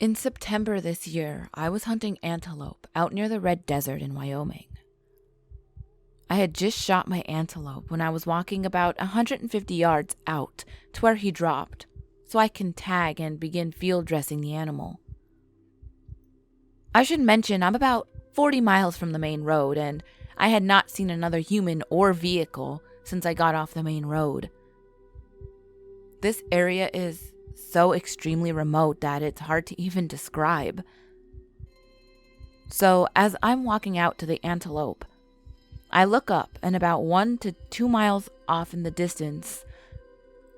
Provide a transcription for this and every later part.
In September this year, I was hunting antelope out near the Red Desert in Wyoming. I had just shot my antelope when I was walking about 150 yards out to where he dropped, so I can tag and begin field dressing the animal. I should mention I'm about 40 miles from the main road, and I had not seen another human or vehicle since I got off the main road. This area is so extremely remote that it's hard to even describe. So as I'm walking out to the antelope, I look up, and about 1 to 2 miles off in the distance,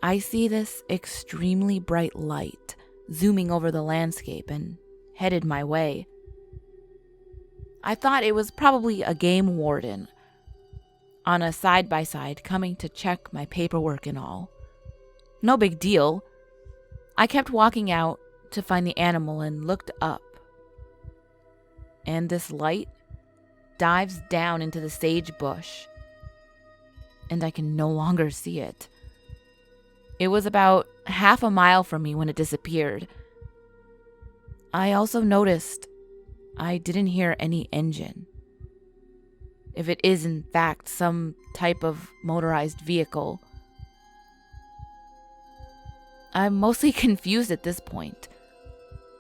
I see this extremely bright light zooming over the landscape and headed my way. I thought it was probably a game warden on a side-by-side coming to check my paperwork and all. No big deal. I kept walking out to find the animal and looked up. And this light dives down into the sage bush, and I can no longer see it. It was about half a mile from me when it disappeared. I also noticed I didn't hear any engine. If it is in fact some type of motorized vehicle. I'm mostly confused at this point.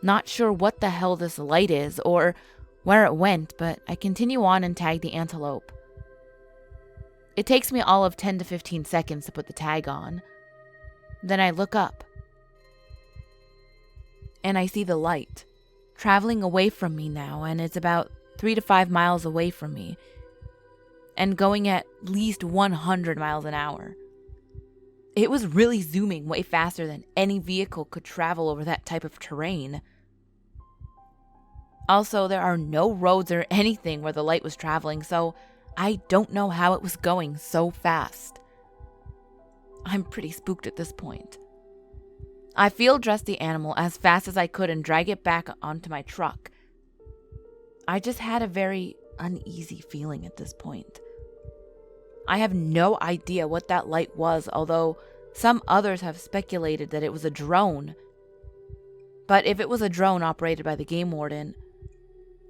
Not sure what the hell this light is or where it went, but I continue on and tag the antelope. It takes me all of 10 to 15 seconds to put the tag on. Then I look up, and I see the light traveling away from me now, and it's about 3 to 5 miles away from me, and going at least 100 miles an hour. It was really zooming way faster than any vehicle could travel over that type of terrain. Also, there are no roads or anything where the light was traveling, so I don't know how it was going so fast. I'm pretty spooked at this point. I field dressed the animal as fast as I could and drag it back onto my truck. I just had a very uneasy feeling at this point. I have no idea what that light was, although some others have speculated that it was a drone. But if it was a drone operated by the game warden,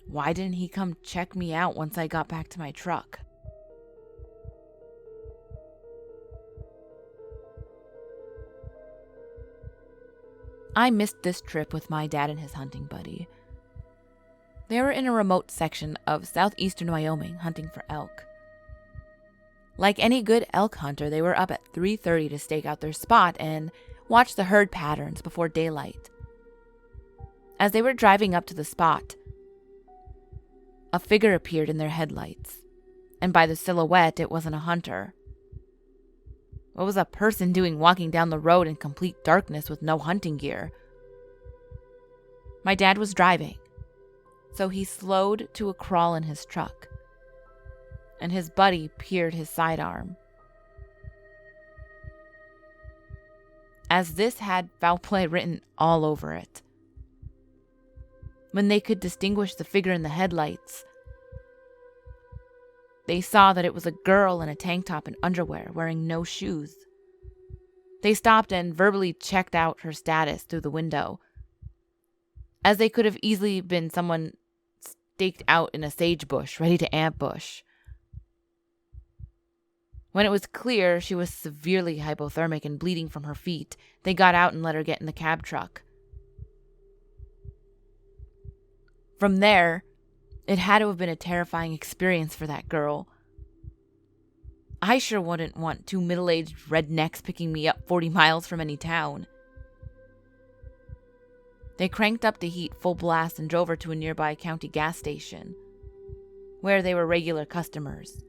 why didn't he come check me out once I got back to my truck? I missed this trip with my dad and his hunting buddy. They were in a remote section of southeastern Wyoming hunting for elk. Like any good elk hunter, they were up at 3:30 to stake out their spot and watch the herd patterns before daylight. As they were driving up to the spot, a figure appeared in their headlights, and by the silhouette, it wasn't a hunter. What was a person doing walking down the road in complete darkness with no hunting gear? My dad was driving, so he slowed to a crawl in his truck, and his buddy peered his sidearm. As this had foul play written all over it. When they could distinguish the figure in the headlights, they saw that it was a girl in a tank top and underwear wearing no shoes. They stopped and verbally checked out her status through the window, as they could have easily been someone staked out in a sage bush ready to ambush. When it was clear she was severely hypothermic and bleeding from her feet, they got out and let her get in the cab truck. From there, it had to have been a terrifying experience for that girl. I sure wouldn't want two middle-aged rednecks picking me up 40 miles from any town. They cranked up the heat full blast and drove her to a nearby county gas station, where they were regular customers,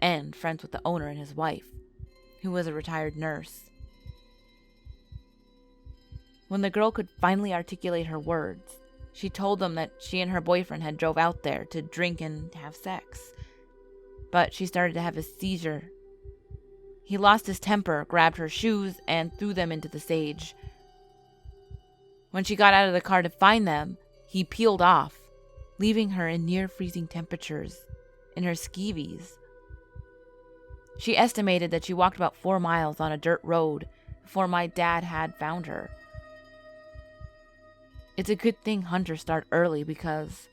and friends with the owner and his wife, who was a retired nurse. When the girl could finally articulate her words, she told them that she and her boyfriend had drove out there to drink and have sex, but she started to have a seizure. He lost his temper, grabbed her shoes, and threw them into the sage. When she got out of the car to find them, he peeled off, leaving her in near-freezing temperatures in her skeevies. She estimated that she walked about 4 miles on a dirt road before my dad had found her. It's a good thing hunters start early because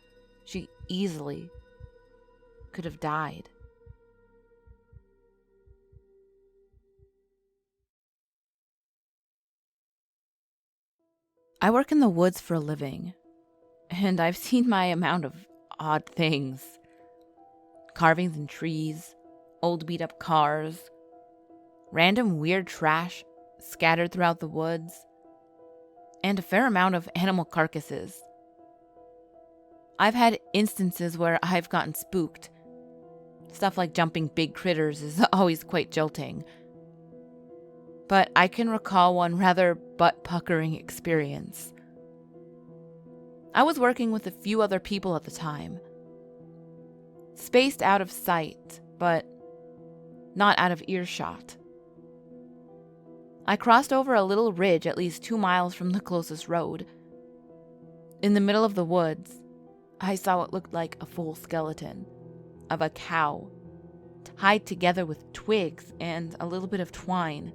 she easily could have died. I work in the woods for a living, and I've seen my amount of odd things. Carvings in trees, old beat up cars, random weird trash scattered throughout the woods, and a fair amount of animal carcasses. I've had instances where I've gotten spooked. Stuff like jumping big critters is always quite jolting. But I can recall one rather butt-puckering experience. I was working with a few other people at the time. Spaced out of sight, but not out of earshot. I crossed over a little ridge at least 2 miles from the closest road. In the middle of the woods, I saw what looked like a full skeleton of a cow, tied together with twigs and a little bit of twine.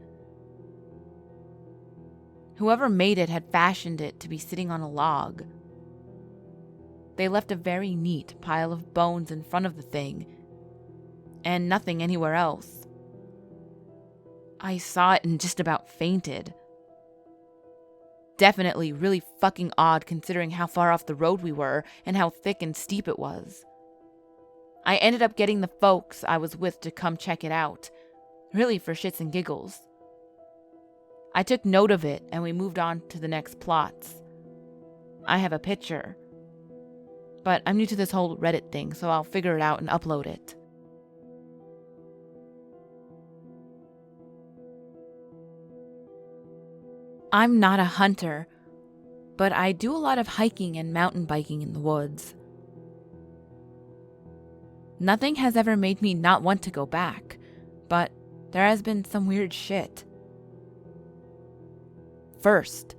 Whoever made it had fashioned it to be sitting on a log. They left a very neat pile of bones in front of the thing, and nothing anywhere else. I saw it and just about fainted. Definitely really fucking odd considering how far off the road we were and how thick and steep it was. I ended up getting the folks I was with to come check it out, really for shits and giggles. I took note of it and we moved on to the next plots. I have a picture, but I'm new to this whole Reddit thing, so I'll figure it out and upload it. I'm not a hunter, but I do a lot of hiking and mountain biking in the woods. Nothing has ever made me not want to go back, but there has been some weird shit. First,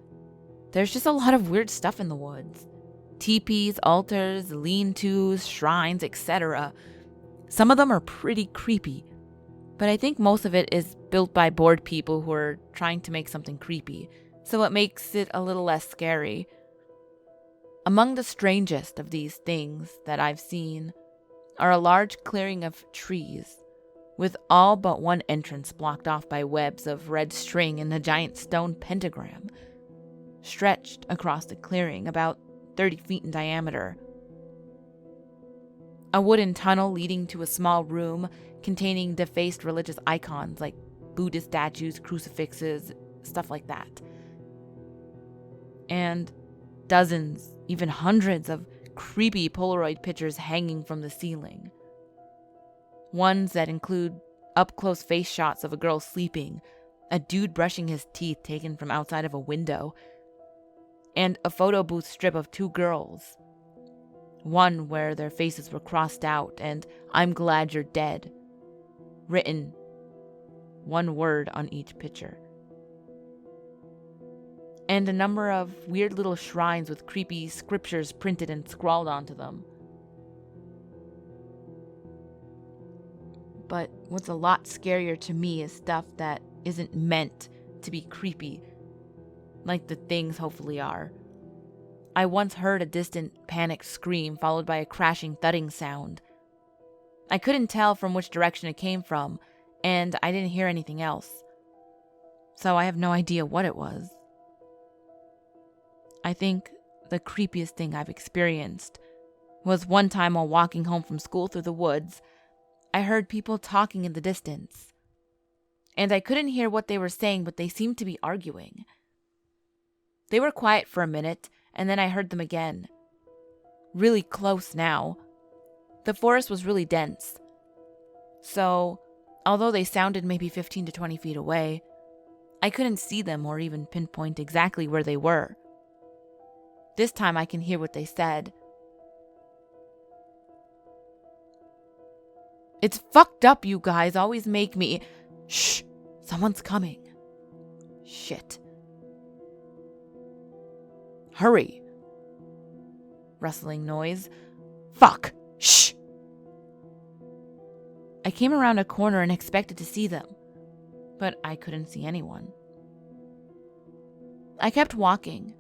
there's just a lot of weird stuff in the woods. Teepees, altars, lean-tos, shrines, etc. Some of them are pretty creepy, but I think most of it is built by bored people who are trying to make something creepy, so it makes it a little less scary. Among the strangest of these things that I've seen are a large clearing of trees, with all but one entrance blocked off by webs of red string and a giant stone pentagram, stretched across the clearing about 30 feet in diameter. A wooden tunnel leading to a small room containing defaced religious icons like Buddhist statues, crucifixes, stuff like that. And dozens, even hundreds of creepy Polaroid pictures hanging from the ceiling. Ones that include up-close face shots of a girl sleeping, a dude brushing his teeth taken from outside of a window, and a photo booth strip of 2 girls. One where their faces were crossed out and "I'm glad you're dead" written, 1 word on each picture. And a number of weird little shrines with creepy scriptures printed and scrawled onto them. But what's a lot scarier to me is stuff that isn't meant to be creepy, like the things hopefully are. I once heard a distant panicked scream followed by a crashing thudding sound. I couldn't tell from which direction it came from, and I didn't hear anything else. So I have no idea what it was. I think the creepiest thing I've experienced was one time while walking home from school through the woods, I heard people talking in the distance. And I couldn't hear what they were saying, but they seemed to be arguing. They were quiet for a minute, and then I heard them again. Really close now. The forest was really dense. So, although they sounded maybe 15 to 20 feet away, I couldn't see them or even pinpoint exactly where they were. This time I can hear what they said. "It's fucked up, you guys always make me..." "Shh, someone's coming." "Shit." "Hurry." Rustling noise. "Fuck, shh." I came around a corner and expected to see them, but I couldn't see anyone. I kept walking,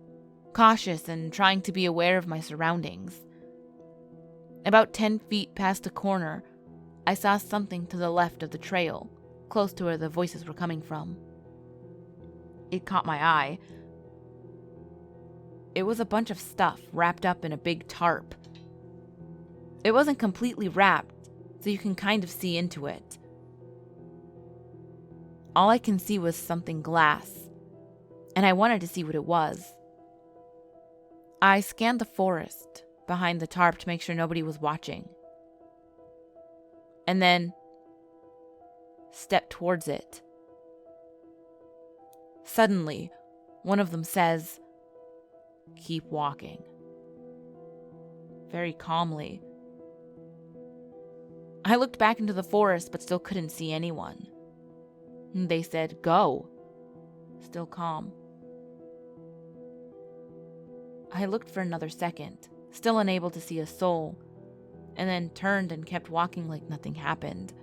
cautious and trying to be aware of my surroundings. About 10 feet past a corner, I saw something to the left of the trail, close to where the voices were coming from. It caught my eye. It was a bunch of stuff wrapped up in a big tarp. It wasn't completely wrapped, so you can kind of see into it. All I can see was something glass, and I wanted to see what it was. I scanned the forest behind the tarp to make sure nobody was watching, and then stepped towards it. Suddenly, one of them says, "Keep walking," very calmly. I looked back into the forest but still couldn't see anyone. They said, "Go," still calm. I looked for another second, still unable to see a soul, and then turned and kept walking like nothing happened.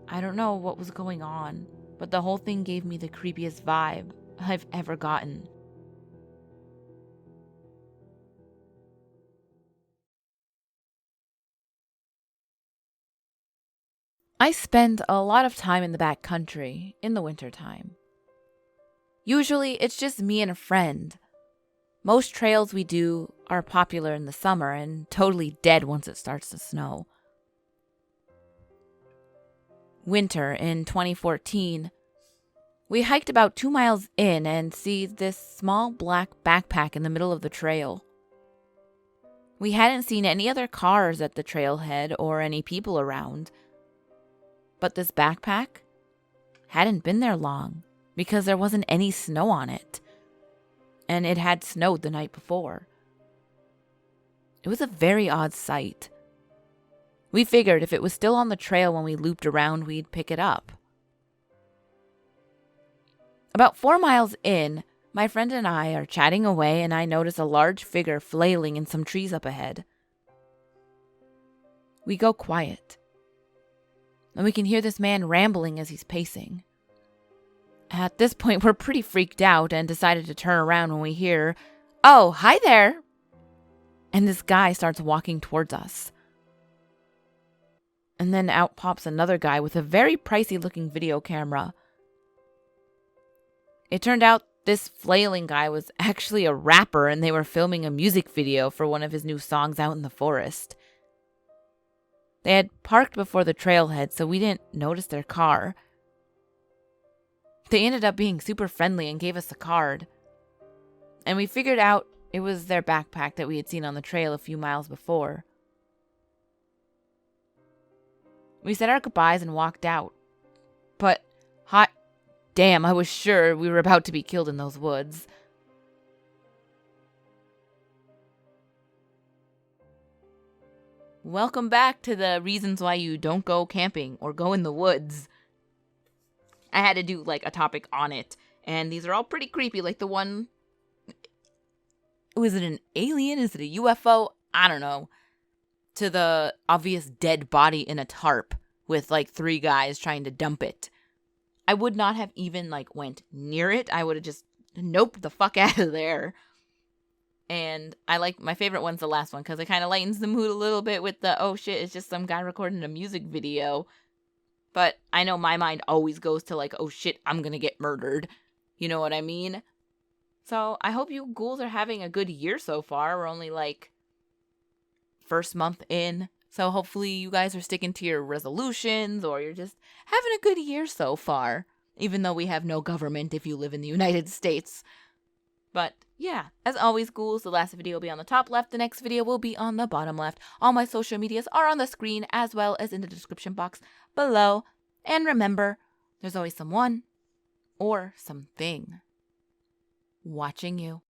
I don't know what was going on, but the whole thing gave me the creepiest vibe I've ever gotten. I spend a lot of time in the backcountry in the wintertime. Usually, it's just me and a friend. Most trails we do are popular in the summer and totally dead once it starts to snow. Winter in 2014, we hiked about 2 miles in and see this small black backpack in the middle of the trail. We hadn't seen any other cars at the trailhead or any people around. But this backpack hadn't been there long because there wasn't any snow on it. And it had snowed the night before. It was a very odd sight. We figured if it was still on the trail when we looped around, we'd pick it up. About 4 miles in, my friend and I are chatting away and I notice a large figure flailing in some trees up ahead. We go quiet, and we can hear this man rambling as he's pacing. At this point, we're pretty freaked out and decided to turn around when we hear, "Oh, hi there!" And this guy starts walking towards us. And then out pops another guy with a very pricey looking video camera. It turned out this flailing guy was actually a rapper and they were filming a music video for one of his new songs out in the forest. They had parked before the trailhead, so we didn't notice their car. They ended up being super friendly and gave us a card. And we figured out it was their backpack that we had seen on the trail a few miles before. We said our goodbyes and walked out. But hot damn, I was sure we were about to be killed in those woods. Welcome back to the reasons why you don't go camping or go in the woods. I had to do like a topic on it, and these are all pretty creepy, like the one... Was it an alien? Is it a UFO? I don't know. To the obvious dead body in a tarp with like 3 guys trying to dump it. I would not have even like went near it. I would have just noped the fuck out of there. And I like, my favorite one's the last one because it kind of lightens the mood a little bit with the, oh shit, it's just some guy recording a music video. But I know my mind always goes to like, oh shit, I'm gonna get murdered. You know what I mean? So I hope you ghouls are having a good year so far. We're only like first month in. So hopefully you guys are sticking to your resolutions or you're just having a good year so far. Even though we have no government if you live in the United States. But yeah, as always, ghouls, the last video will be on the top left. The next video will be on the bottom left. All my social medias are on the screen as well as in the description box below. And remember, there's always someone or something watching you.